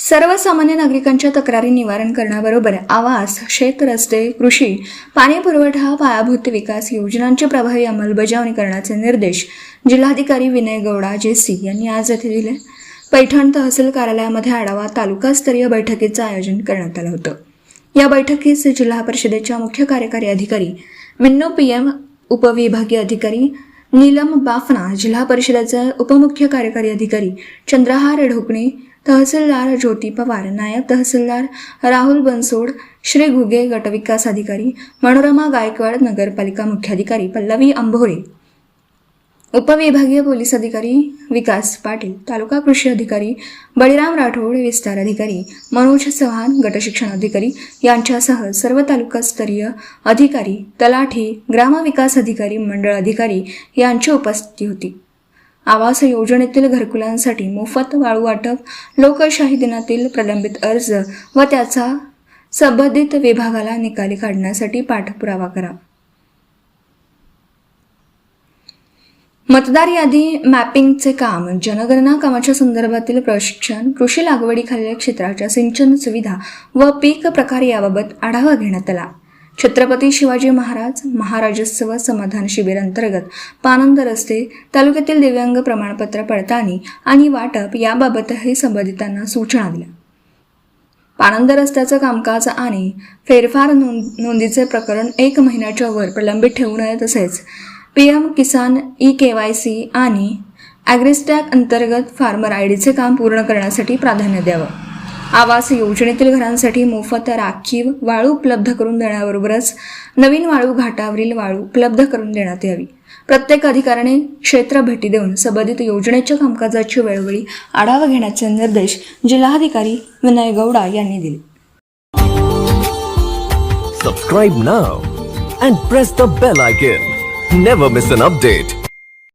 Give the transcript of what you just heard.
सर्वसामान्य नागरिकांच्या तक्रारी निवारण करण्याबरोबर आवास, शेत, रस्ते, कृषी, पाणी पुरवठा, पायाभूत विकास योजनांची प्रभावी अंमलबजावणी करण्याचे निर्देश जिल्हाधिकारी विनय गौडा जेसी यांनी आज येथे दिले. पैठण तहसील कार्यालयामध्ये आढावा तालुकास्तरीय बैठकीचं आयोजन करण्यात आलं होतं. या बैठकीस जिल्हा परिषदेच्या मुख्य कार्यकारी अधिकारी मिन्नो PM, उपविभागीय अधिकारी नीलम बाफना, जिल्हा परिषदेचे उपमुख्य कार्यकारी अधिकारी चंद्रहार ढोकणे, तहसीलदार ज्योती पवार, नायब तहसीलदार राहुल बनसोड, श्री घुगे, गटविकास अधिकारी मनोरमा गायकवाड, नगरपालिका मुख्याधिकारी पल्लवी अंभोरे, उपविभागीय पोलीस अधिकारी विकास पाटील, तालुका कृषी अधिकारी बळीराम राठोड, विस्तार अधिकारी मनोज चव्हाण, गटशिक्षण अधिकारी यांच्यासह सर्व तालुकास्तरीय अधिकारी, तलाठी, ग्रामविकास अधिकारी, मंडळ अधिकारी यांची उपस्थिती होती. आवास योजनेतील घरकुलांसाठी मोफत वाळू वाटप, लोकशाही दिनातील प्रलंबित अर्ज व त्याचा संबंधित विभागाला निकाली काढण्यासाठी पाठपुरावा करा. मतदार यादी मॅपिंगचे काम, जनगणना कामाच्या संदर्भातील प्रशिक्षण, कृषी लागवडीखालील क्षेत्राच्या सिंचन सुविधा व पीक प्रकार याबाबत आढावा घेण्यात आला. छत्रपती शिवाजी महाराज महाराजोत्सव समाधान शिबिर अंतर्गत पानंद रस्ते तालुक्यातील दिव्यांग प्रमाणपत्र पडताळणी आणि वाटप याबाबतही संबंधितांना सूचना दिल्या. पानंद रस्त्याचं कामकाज आणि फेरफार नोंदीचे प्रकरण 1 महिन्याच्या वर प्रलंबित ठेवू नये. तसेच PM किसान eKYC आणि ॲग्रिस्टॅग अंतर्गत फार्मर IDचे काम पूर्ण करण्यासाठी प्राधान्य द्यावं. आवास योजनेतील घरांसाठी मोफत राखीव वाळू उपलब्ध करून देण्याबरोबरच नवीन वाळू घाटावरील वाळू उपलब्ध करून देण्यात यावी. प्रत्येक अधिकाऱ्याने क्षेत्र भेटी देऊन संबंधित योजनेच्या कामकाजाची वेळोवेळी आढावा घेण्याचे निर्देश जिल्हाधिकारी विनय गौडा यांनी दिले. Subscribe now and press the bell icon. Never miss an update.